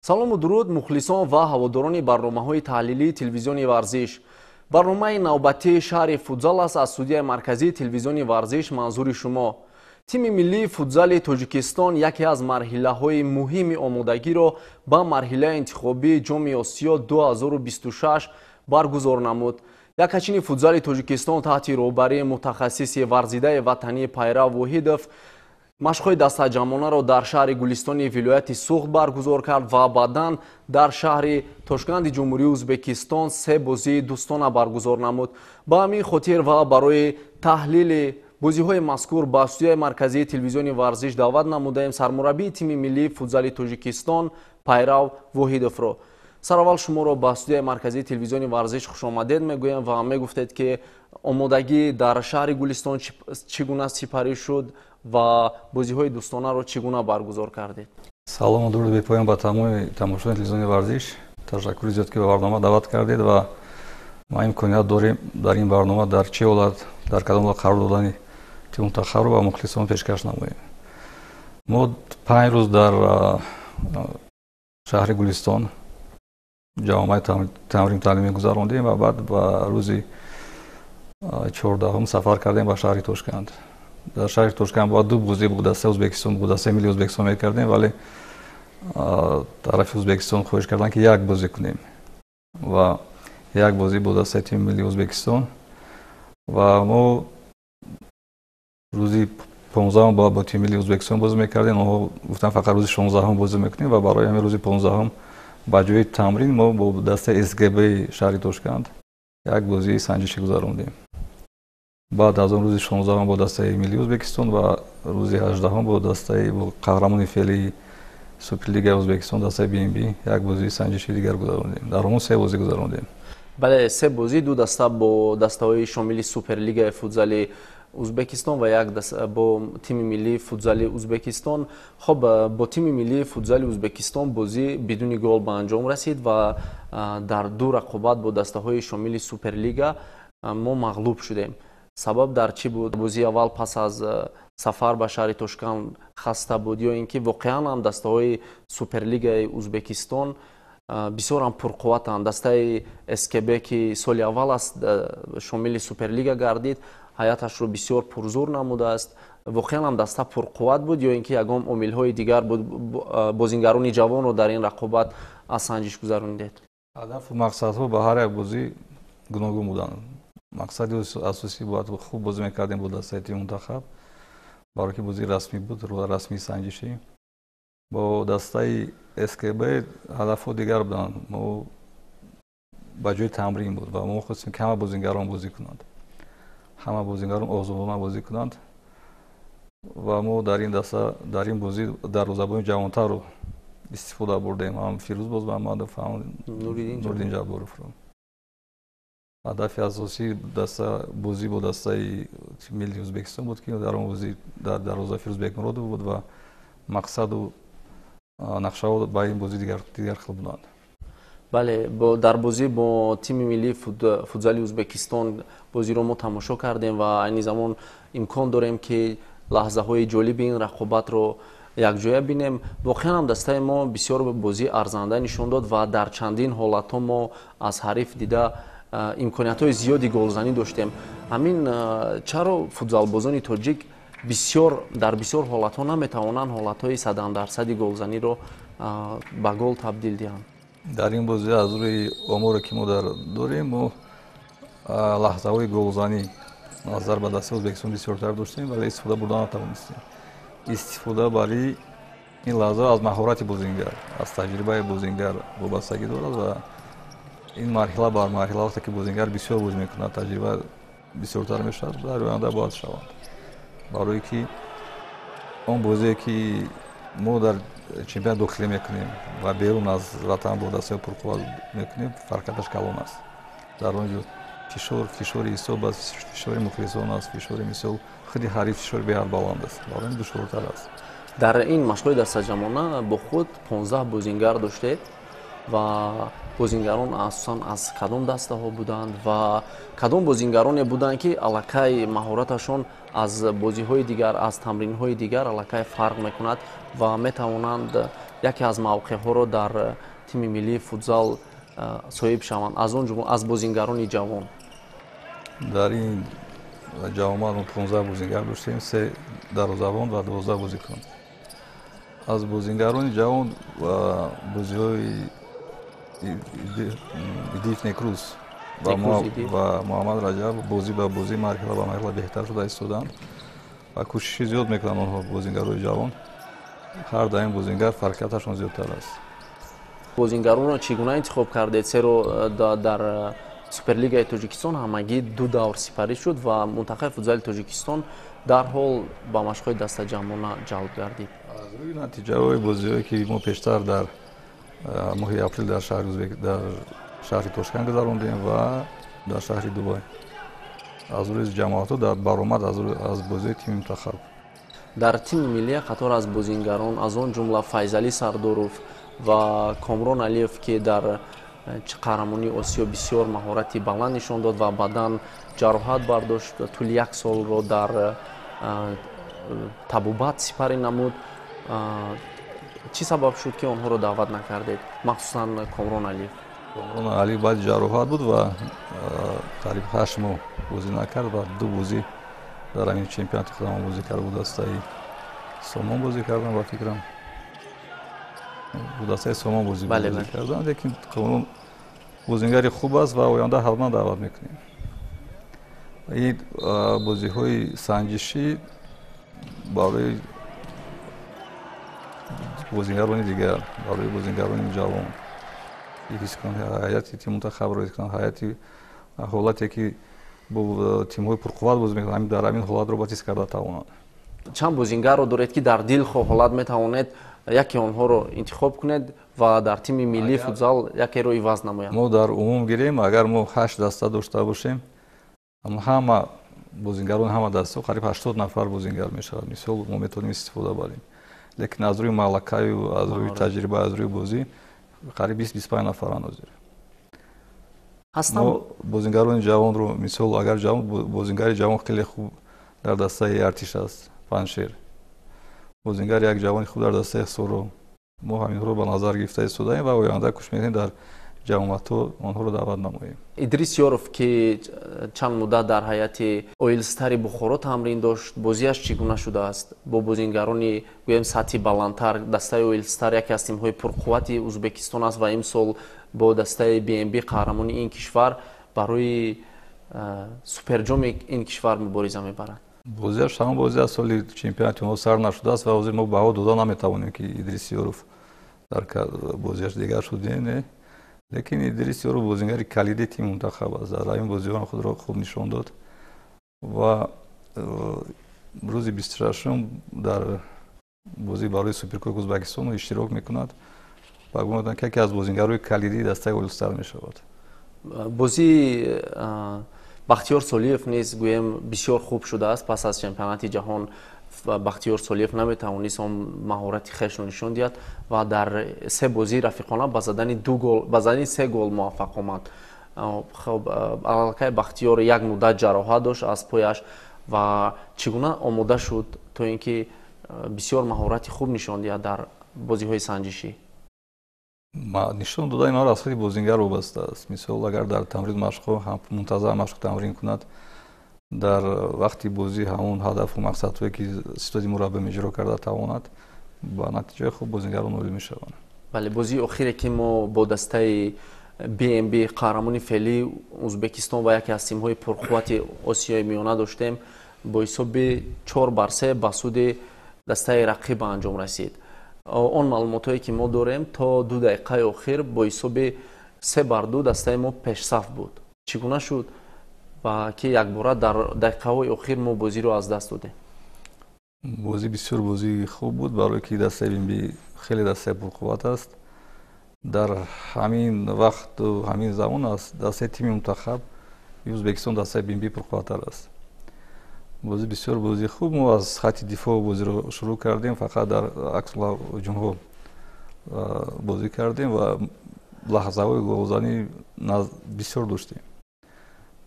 салому дуруд мухлисон ва ҳаводорони барномаҳои таҳлилии телевизиони варзиш. барномаи навбатии шаҳри футзал аст аз студияи марказии телевизиони варзиш манзури шумо. тими миллии футзали тоҷикистон яке аз марҳилаҳои муҳими омодагиро ба марҳилаи интихобии ҷоми осиё 2026 баргузор намуд. якачини футзали тоҷикистон таҳти роҳбарии мутахассиси варзидаи ватании Пайрав Воҳидов машқҳои дастаҷамонаро дар шаҳри Гулистони вилояти Суғд баргузор кард ва баъдан дар шаҳри Тошканди ҷумҳурии Ӯзбекистон се бозии дӯстона баргузор намуд. ба ҳамин хотир ва барои таҳлили бозиҳои мазкур ба студияи марказии телевизиони варзиш даъват намудаем сармураббии тими миллии футзали Тоҷикистон Пайрав Воҳидовро. сараввал шуморо ба студияи марказии телевизиони варзиш хушомадед мегӯем ва мегуфтед ки омодагӣ дар шаҳри Гулистон чӣ гуна сипарӣ шуд ва бозиҳои дӯстонаро чӣ гуна баргузор кардед? Салому дуруд бепоям ба тамоми тамошои телевизиони варзиш. Ташаккури зиёд ки ба барнома даъват кардед ва ма имконият дорем дар ин барнома дар чӣ ҳолат дар кадом ҳолат қарор додани тими мунтахабро ба мухлисон пешкаш намоем. Мо 5 рӯз дар шаҳри Гулистон ҷавомаи тамрин таълимӣ гузарондем ва баъд ба рӯзи 14 сафар кардем ба шаҳри Тошканд. дар шаҳри Тошканд бо ду бозӣ бо дастаи Ӯзбекистон бо дастаи миллии Ӯзбекистон мекардем, вале тарафи Ӯзбекистон хоҳиш кардан ки як бозӣ кунем ва як бозӣ бо дастаи тими миллии Ӯзбекистон ва мо рӯзи 15 бо тими миллии Ӯзбекистон бозӣ мекардем. онҳо гуфтан фақат рӯзи 16 бозӣ мекунем ва барои ҳамин рӯзи 15 ба ҷои тамрин мо бо дастаи СГБ-и шаҳри Тошканд як бозии санҷишӣ гузарондем. баъд аз он рӯзи 16 бо дастаи миллии Ӯзбекистон ва рӯзи 18 бо дастаи қаҳрамони феълии Суперлигаи Ӯзбекистон дастаи БНБ як бозии санҷишии дигар гузарондем. дар он се бозӣ гузарондем. бале се бозӣ ду даста бо дастаҳои шомили Суперлигаи футзали Ӯзбекистон ва як бо тими миллии футзали Ӯзбекистон. хоб бо тими миллии футзали Ӯзбекистон бозӣ бидуни гол ба анҷом расид ва дар ду рақобат бо дастаҳои шомили Суперлига мо мағлуб шудем. сабаб дар чӣ буд? бозии аввал пас аз сафар ба шаҳри Тошканд хаста буд ё ин ки воқеан ҳам дастаҳои Суперлигаи Ӯзбекистон бисёр ҳам пурқувватанд. дастаи СКБ ки соли аввал аст шомили Суперлига гардид, ҳайаташро бисёр пурзур намудааст. воқеан ҳам даста пурқувват буд ё ин ки ягон омилҳои дигар буд бозингарони ҷавонро дар ин рақобат аз санҷиш гузарондед? ҳадафу мақсадҳо ба ҳар як бозӣ гуногун буданд. мақсади асосӣ бояд хуб бозӣ мекардем бо дастаи тими мунтахаб, барое ки бозии расмӣ буд, расмии санҷишӣ. бо дастаи СКБ ҳадафҳо дигар буданд. мо ба ҷои тамрин буд ва мо хоҳистем ки ҳама бозингарон бозӣ кунанд, ҳама бозингарон озодона бозӣ кунанд ва мо дар ин бозӣ дарвозабони ҷавонтарро истифода бурдем, ҳам Фирӯз Бозмаҳмадов, ҳам Нуриддин Ҷабборовро. ҳадафи асосии бозӣ бо дастаи миллии Ӯзбекистон буд ки дар он бозӣ дар дарвоза Фирӯз Бекмуродов буд ва мақсаду нақшаҳо ба ин бозӣ дигар хел буданд. бале дар бозӣ бо тими миллии футзали Ӯзбекистон бозиро мо тамошо кардем ва айни замон имкон дорем ки лаҳзаҳои ҷолиби ин рақобатро якҷоя бинем. воқеан ҳам дастаи мо бисёр бозии арзанда нишон дод ва дар чандин ҳолатҳо мо аз ҳариф дида имкониятҳои зиёди голзанӣ доштем. ҳамин чаро футзалбозони тоҷик дар бисёр ҳолатҳо наметавонанд ҳолатҳои 100% голзаниро ба гол табдил диҳанд? дар ин бозӣ аз рӯи оморе ки мо дорем, мо лаҳзаҳои голзанӣ назар ба дастаи Ӯзбекистон бисёртар доштем, вале истифода бурда натавонистем. истифода барои ин лаҳза аз маҳорати бозингар, аз таҷрибаи бозингар вобастагӣ дорад ва ин марҳила бар марҳила вақте ки бозингар бисёр бозӣ мекунад, таҷриба бисёртар мешавад, дар оянда бояд шаванд. барое ки он бозие ки мо дар чемпионати дохилӣ мекунем ва берун аз ватан бо дастаи пурқувват мекунем, фарқияташ калон аст. дар он ҷо фишори ҳисоб аст, фишори мухлисон аст, фишори мисол худи ҳариф фишори беҳад баланд аст. барои ин душвортар аст. дар ин машқҳои дастаҷамона бо худ 15 бозингар доштед ва бозингарон асосан аз кадом дастаҳо буданд ва кадом бозингароне буданд ки аллакай маҳораташон аз бозиҳои дигар, аз тамринҳои дигар аллакай фарқ мекунад ва метавонанд яке аз мавқеъҳоро дар тими миллии футзал соҳиб шаванд, аз он ҷумла аз бозингарони ҷавон? дар ин ҷавома 15 бозингар доштем, 3 дарвозабон ва 12 бозикун. аз бозингарони ҷавон бозиҳои идиф некрус ва муҳаммад раҷаб бозӣ ба бозӣ, марҳила ба марҳила беҳтар шуда истоданд ва кӯшиши зиёд мекунанд онҳо бозингарони ҷавон. ҳар даим бозингар фарқияташон зиёдтар аст. бозингаронро чӣ гуна интихоб кардед, зеро дар суперлигаи тоҷикистон ҳамагӣ 2 давр сипарӣ шуд ва мунтахаи футзали тоҷикистон дарҳол ба машқҳои дастаҷамъона ҷалб гардид? аз рӯи натиҷаҳои бозиҳое ки мо пештар дар моҳи апрел дар шаҳри Тошкент гузарондем ва дар шаҳри Дубай, аз рӯи ҷамоатҳо баромад аз бозиҳои тими мунтахаб. дар тими миллия қатор аз бозингарон, аз он ҷумла Файзалӣ Сардоров ва Комрон Алиев ки дар қаҳрамонии Осиё бисёр маҳорати баланд нишон дод ва баъдан ҷароҳат бардошт, тӯли 1 солро дар табобат сипарӣ намуд. чӣ сабаб шуд ки онҳоро даъват накардед, махсусан Комрон Алиев? Комрон Алиев баъди ҷароҳат буд ва қариб 8 моҳ бозӣ накард ва 2 бозӣ дар ҳамин чемпионати худамон бозӣ кард. бо дастаи Сомон бозӣ кардам ва фикрам бо дастаи Сомон бозӣ кардам. лекин Комрон бозингари хуб аст ва оянда ҳатман даъват мекунем. ин бозиҳои санҷишӣ барои бозингарони дигар, барои бозингарони ҷавон ҳис кунанд, ҳайати тими мунтахабро ҳис кунанд, ҳайати ҳолате ки бо тимҳои пурқувват бозӣ мекунанд, дар ҳамин ҳолатро бояд ҳис карда тавонанд. чанд бозингарро доред ки дар дилхо ҳолат метавонед яке онҳоро интихоб кунед ва дар тими миллии футзал якеро иваз намоянд? мо дар умум гирем, агар мо 8 даста дошта бошем, ҳама бозингарони ҳама даста қариб 80 нафар бозингар мешавад. мисол мо метавонем истифода барем. лекин аз рӯи малакаю, аз рӯи таҷриба, аз рӯи бозӣ қариб 20-25 нафаранд ҳозир. мо бозингарони ҷавонро мисол агар бозингари ҷавон хеле хуб дар дастаи Артиш аст, Паншер, бозингари як ҷавони хуб дар дастаи Соро, мо ҳаминҳоро ба назар гирифта истодаем ва оянда кӯшиш мекунем дар ҷамоатҳо онҳоро даъват намоем. Идрис Ёров ки чанд муддат дар ҳайати Оилстари Бухоро тамрин дошт, бозиаш чӣ гуна шудааст бо бозингарони гӯем сатҳи баландтар? дастаи Оилстар яке аз тимҳои пурқуввати Ӯзбекистон аст ва имсол бо дастаи BMB қаҳрамони ин кишвар барои суперҷоми ин кишвар мубориза мебарад. бозиаш ҳамон бози аз соли чемпионати мо сар нашудааст ва ҳозир мо баҳо дода наметавонем ки Идрис Ёров дар бозиаш дигар шуд не. лекин Идрис Ёров бозингари калидии тими мунтахаб аст, дар ҳамин бозиҳо худро хуб нишон дод ва рӯзи 26 дар бозӣ барои Суперкубоки Ӯзбекистон иштирок мекунад ва гумон ки яке аз бозингарои калидии дастаи Олстар мешавад. бозӣ Бахтиёр Солиев низ гӯем бисёр хуб шудааст. пас аз чемпионати ҷаҳон Бахтиёр Солиев наметавонист он маҳорати хешро нишон диҳад ва дар 3 бозии рафиқона ба задани 3 гол муваффақ омад. хоб аллакай Бахтиёр як муддат ҷароҳат дошт аз пояш ва чӣ гуна омода шуд то ин ки бисёр маҳорати хуб нишон диҳад дар бозиҳои санҷишӣ? нишон додаи маро аз ходи бозингар вобаста аст. мисол агар дар тамрин машқҳо мунтазам машқ тамрин кунад, дар вақти бозӣ ҳамон ҳадафу мақсадҳое ки ситоди мураббӣ иҷро карда тавонад, ба натиҷаи хуб бозингарон ноил мешаванд. бале, бозии охире ки мо бо дастаи BMB қаҳрамони феълии Ӯзбекистон ва яке аз тимҳои пурқуввати Осиёи Миёна доштем, бо ҳисоби 4-3 ба суди дастаи рақиб ба анҷом расид. он маълумотое ки мо дорем то 2 дақиқаи охир бо ҳисоби 3-2 дастаи мо пешсаф буд. чӣ гуна шуд ва ки якбора дар дақиқаҳои охир мо бозиро аз даст додем? бозӣ бисёр бозии хуб буд, барое ки дастаи BMB хеле дастаи пурқувват аст. дар ҳамин вақту ҳамин замон аст дастаи тими мунтахаб Ӯзбекистон дастаи BMB пурқувваттар аст. бозӣ бисёр бозии хуб. мо аз хатти дифоъ бозиро шурӯъ кардем, фақат дар аксул ҳуҷумҳо бозӣ кардем ва лаҳзаҳои голзанӣ бисёр доштем.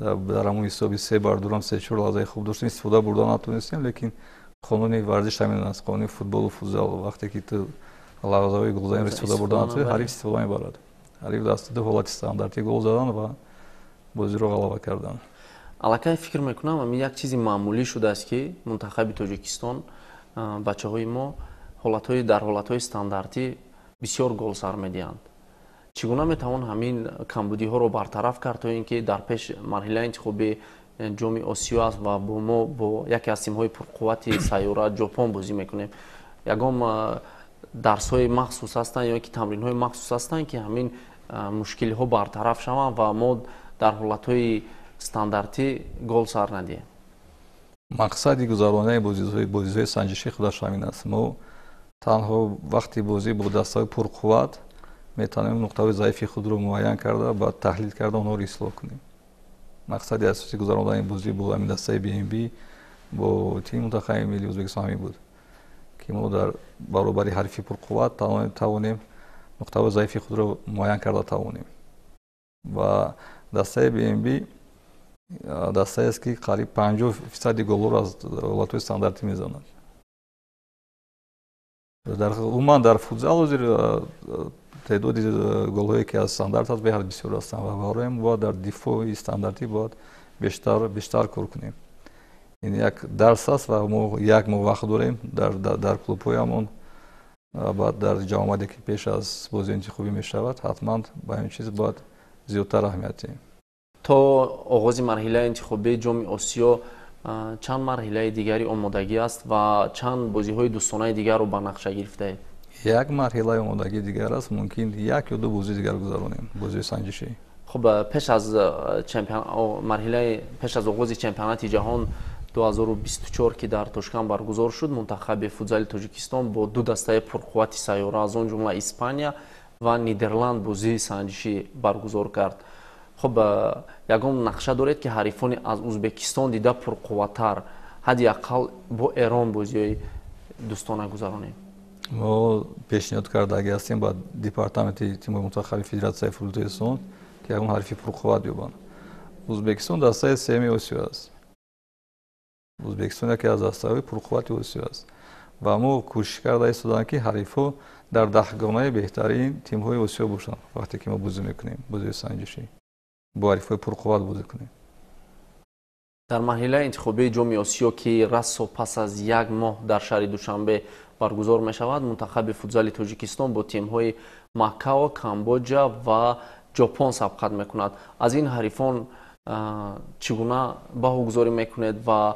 дар ҳамон ҳисоби 3-2 3-4 лаҳзаи хуб доштем, истифода бурда натонистем, лекин қонуни варзиш ҳамин аст, қонуни футболу футзал. вақте ки ту лағзаваи гулзаниро истифода бурдан то ҳариф истифода мебарад. ҳариф даст ду ҳолати стандарти гол задан ва бозиро ғалаба кардан. аллакай фикр мекунам ами як чизи маъмулӣ шудааст ки мунтахаби Тоҷикистон бачаҳои мо дар ҳолатҳои стандартӣ бисёр гол сар медиҳанд. чӣ гуна метавон ҳамин камбудиҳоро бартараф кард то ин ки дар пеш марҳилаи интихоби ҷоми осиё аст ва бо мо бо яке аз тимҳои пурқуввати сайёра ҷопон бозӣ мекунем. ягон дарсҳои махсус ҳастанд ё ки тамринҳои махсус ҳастанд ки ҳамин мушкилиҳо бартараф шаванд ва мо дар ҳолатҳои стандартӣ гол сар надиҳем. мақсади гузаронаи бозиҳои санҷишӣ худаш ҳамин аст. мо танҳо вақти бозӣ бо дастаҳои пурқувват метавонем нуқтаҳои заифи худро муайян карда баъд таҳлил карда онҳоро ислоҳ кунем. мақсади асосии гузарондани бозӣ бо ҳамин дастаи BNB бо тими мунтахаби миллии Ӯзбекистон ҳамин буд ки мо дар баробари ҳарфи пурқувват тавонем нуқтаҳои заифи худро муайян карда тавонем. ва дастаи BNB дастаест ки қариб 50% голҳоро аз ҳолатҳои стандартӣ мезанад. умуман дар футзал ҳозир تعداد گل‌هایی که از استاندارد هست بهتر بسیار هستند و برای ما باید در دفاع استانداردی باید بیشتر کار کنیم. این یک درس است و ما یک وقت داریم در کلوب‌هایمون بعد در جامعه‌ای که پیش از بازی انتخابی می‌شود حتما با این چیز باید زیادتر اهمیت دهیم. تا آغاز مرحله انتخابی جام آسیا چند مرحله دیگری آمادگی است و چند بازی‌های دوستانه دیگر رو به نقشه گرفته اید؟ یک مرحله آمادگی دیگر است. ممکن یک یا دو بازی دیگر گذرانیم. بازی سنجشی. خب پیش از آغاز چمپیونات جهان 2024 که در توشکان برگزار شد، منتخب فوتبال تاجیکستان با دو دسته پرقوت سیاره از آن جمله اسپانیا و نیدرلند بازی سنجشی برگزار کرد. خب یگان نقشه دارید که حریفان از ازبکستان دیده پرقوت‌تر حداقل با ایران بازی دوستانه گذرانیم. ما پیشنهاد کردگی هستیم با دپارتمنت تیم منتخب فدراسیون فوتبال سون که اون حریف پرقوت بیابند. ازبکستان دسته سمی آسیا است. ازبکستان یکی از دسته‌های پرقوت آسیا است و ما کوشش کرده ایستادیم که حریف‌ها در دهگانه بهترین تیم‌های آسیا باشند. وقتی که ما بازی می‌کنیم، بازی سنجشی با حریف‌های پرقوت بازی کنیم. در مرحله انتخابی جام آسیا که رسو پس از یک ماه در شهر دوشنبه برگزار می شود، منتخب فوتبال تاجیکستان با تیم‌های ماکائو، کامبوجا و ژاپن سبقت می‌کند. از این حریفان چگونه بهوگذاری می‌کنید و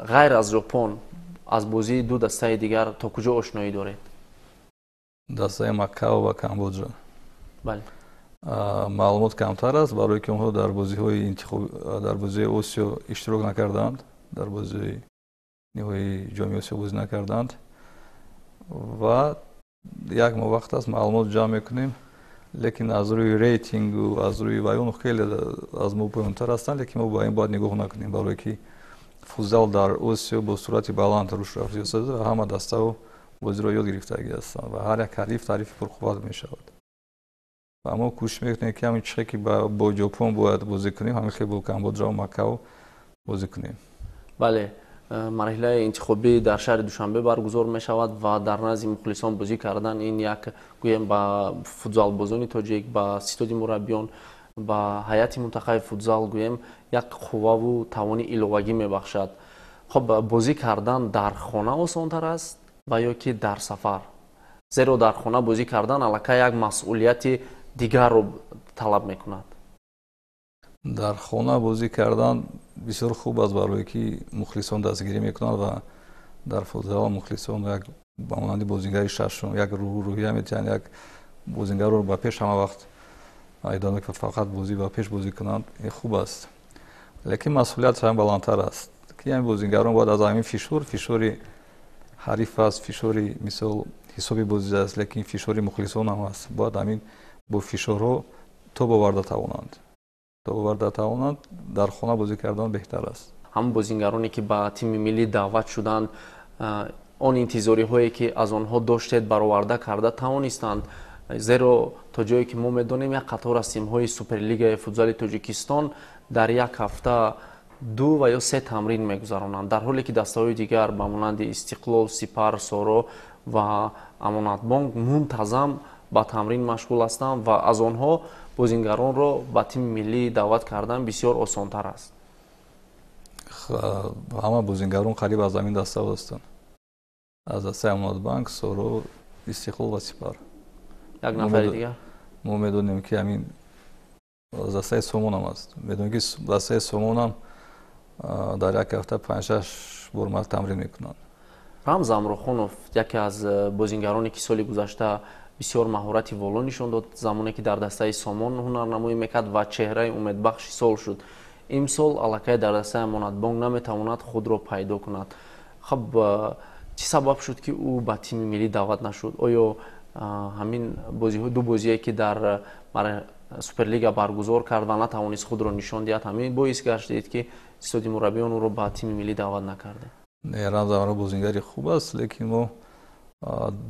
غیر از ژاپن از بازی دو دسته دیگر تا کجا آشنایی دارید؟ دسته ماکائو و کامبوجا. بله. معلومات کمتر است برای که اونها در بازی‌های انتخابی در بازی آسیا اشتراک نکردند، در بازی نهایی جام آسیا بازی نکردند و یک وقت است معلومات جمع میکنیم، لیکن از روی ریتینگ و از روی بیان خیلی از ما پایین‌تر هستند، لیکن ما با این باید نگاه نکنیم برای که فوتبال در آسیا با صورت بلند روش رفته است و همه دسته بازی را یاد گرفتگی هستند و هر یک حریف تعریف پرقوت میشود. و ما کوشش میکنیم که همین چیزی که با ژاپن باید بازی کنیم همین که با کامبوجا و ماکائو بازی کنیم. بله. مرحله انتخابی در شهر دوشنبه برگزار می شود و در نزد مخلصان بازی کردن این یک گویم با فوتبال بازان تاجیک با ستاد مربیان با هیئت منتخب فوتبال گویم یک قوه و توان ایلوگی می بخشد. خب بازی کردن در خانه آسان‌تر است و یا که در سفر؟ زیرا در خانه بازی کردن البته یک مسئولیت دیگر رو طلب میکند. در خانه بازی کردن بسیار خوب است برای که مخلصان دستگیری میکنند و در فوتبال مخلصان یک با مانند بازیگر ششم یک روحیه میتونن یک بازیگر رو با پیش همه وقت ایدانه که فقط بازی با پیش بازی کنند این خوب است، لیکن مسئولیت هم بلندتر است که این بازیگران باید از همین فشار حریف است، فشار مثل حسابی بازی است، لیکن فشار مخلصان هم است. باید همین با فشارها تو باورده توانند در خانه بازی کردن بهتر است. هم بازیگرانی که با تیم ملی دعوت شدند آن انتظاری هایی که از آنها داشتید برآورده کرده توانستند؟ زیرا تا جایی که ما میدونیم یک قطار از تیم های سوپرلیگ فوتبال تاجیکستان در یک هفته 2 و یا 3 تمرین میگذرانند، در حالی که دسته های دیگر به مانند استقلال، سپر، سارا ва Амонатбонк мунтазам ба тамрин машғул ҳастанд ва аз онҳо бозингаронро ба тими миллӣ даъват кардан бисёр осонтар аст. ҳама бозингарон қариб аз ҳамин даста ҳастанд. аз дастаи Амонатбанк, Соро, Истиқлол ва Сипар. як нафари дигар? мо медонем ки ҳамин аз дастаи Сомон ҳам аст. Медонем ки дастаи Сомон ҳам дар як ҳафта 5-6 бор тамрин мекунанд. Рамз Амрохонов яке аз бозингароне ки соли гузашта бисёр маҳорати воло нишон дод замоне ки дар дастаи Сомон ҳунарнамоӣ мекард ва чеҳраи умедбахши сол шуд. имсол аллакай дар дастаи Амонатбонк наметавонад худро пайдо кунад. хаб чӣ сабаб шуд ки ӯ ба тими миллӣ даъват нашуд? оё ҳамин ду бозие ки дар Суперлига баргузор кард ва натавонист худро нишон диҳад, ҳамин боис гаштид ки истоди мураббиён ӯро ба тими миллӣ даъват накарде? Рамз Амро бозингари хуб аст, лекин мо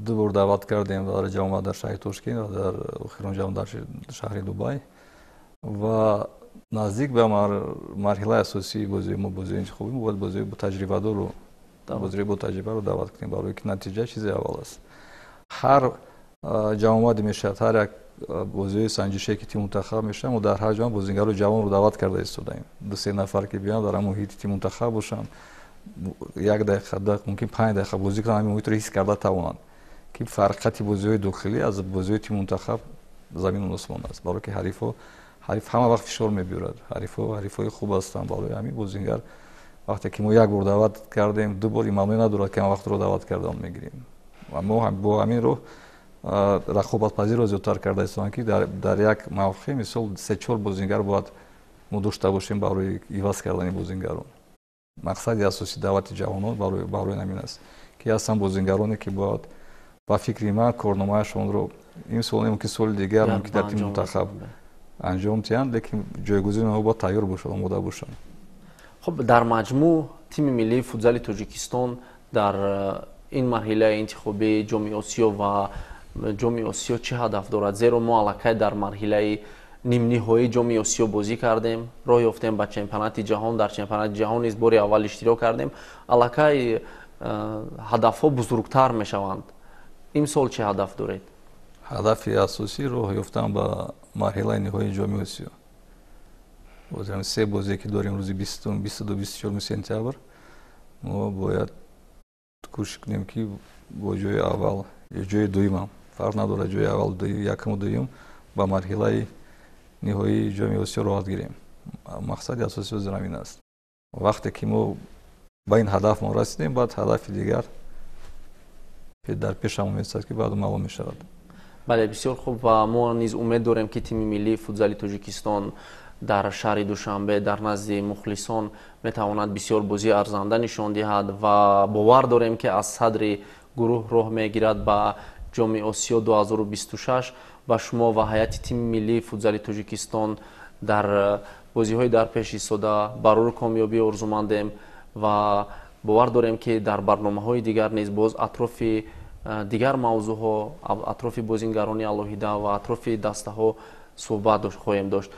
ду бор даъват кардем дар ҷамъа дар шаҳри Тошкент ва дар охирон ҷамъа дар шаҳри Дубай ва наздик ба марҳилаи асосии бозии мо бозии интихобӣ мо бояд бозии таҷрибадору бозии бо таҷрибаро даъват кунем, барои ки натиҷа чизи аввал аст. ҳар ҷамъоваде мешавад, ҳар як бозии санҷишие ки тими мунтахаб мешавад, мо дар ҳар ҷамъа бозингарои ҷавонро даъват карда истодаем. 2-3 нафар ки биёянд дар муҳити тими мунтахаб бошанд, 1 дақиқа мумкин 5 дақиқа бозӣ кунанд, ҳамин муҳитро ҳис карда тавонанд ки фарқати бозиҳои дохилӣ аз бозиҳои тими мунтахаб замину осмон аст. барои ки ҳариф ҳама вақт фишор мебиёрад. ҳарифҳои хуб ҳастанд. барои ҳамин бозингар вақте ки мо як бор даъват кардем, ду бор маънои надорад ки ҳама вақтро даъват карда он мегирем. мо бо ҳамин роҳ рақобатпазиро зиёдтар карда истодем ки дар як мавқеъ мисол 3-4 бозингар бояд мо дошта бошем барои иваз кардани бозингарон. мақсади асосии даъвати ҷавонон барои ҳамин аст ки ҳастанд бозингароне ки бояд ба фикри ман корномаашонро имсол мумкин соли дигар мумкин дар тими мунтахаб анҷом диҳанд, лекин ҷойгузини онҳо бояд тайёр бошад, омода бошанд. хуб дар маҷмӯъ тими миллии футзали Тоҷикистон дар ин марҳилаи интихобии ҷоми Осиё ва ҷоми Осиё чӣ ҳадаф дорад? зеро мо аллакай дар марҳилаи нимниҳоии ҷоми Осиё бозӣ кардем, роҳ ёфтем ба чемпионати ҷаҳон, дар чемпионати ҷаҳон низ бори аввал иштирок кардем, аллакай ҳадафҳо бузургтар мешаванд. имсол чӣ ҳадаф доред? ҳадафи асосӣ роҳ ёфтан ба марҳилаи ниҳоии ҷоми Осиё. се бозие ки дорем рӯзи 22-24 сентябр мо бояд кӯшиш кунем ки бо ҷои аввал ё ҷои дуюмам фарқ надорад, ҷои аввал якуму дуюм ба марҳилаи ниҳоии ҷоми Осиё роҳат гирем. мақсади асосӣ озир ҳамин аст. вақте ки мо ба ин ҳадаф мо расидем, баъд ҳадафи дигар дар пешамон меистад ки баъд маълум мешавад. бале, бисёр хуб ва мо низ умед дорем ки тими миллии футзали Тоҷикистон дар шаҳри Душанбе дар назди мухлисон метавонад бисёр бозии арзанда нишон диҳад ва бовар дорем ки аз садри гурӯҳ роҳ мегирад ба ҷоми Осиё 2026 ва шумо ва ҳайати тими миллии футзали Тоҷикистон дар бозиҳои дар пеш истода барор комёбӣ орзумандем ва бовар дорем ки дар барномаҳои дигар низ боз атрофи дигар мавзӯъҳо, атрофи бозингарони алоҳида ва атрофи дастаҳо суҳбат хоҳем дошт.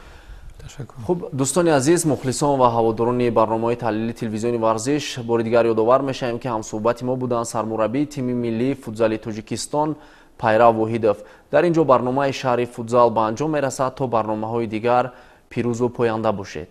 хуб дӯстони азиз, мухлисон ва ҳаводорони барномаҳои таҳлили телевизиони варзиш, бори дигар ёдовар мешавем ки ҳамсуҳбати мо буданд сармураббии тими миллии футзали Тоҷикистон Пайрав Воҳидов. дар ин ҷо барномаи шаҳри футзал ба анҷом мерасад. то барномаҳои дигар пирӯзу поянда бошед.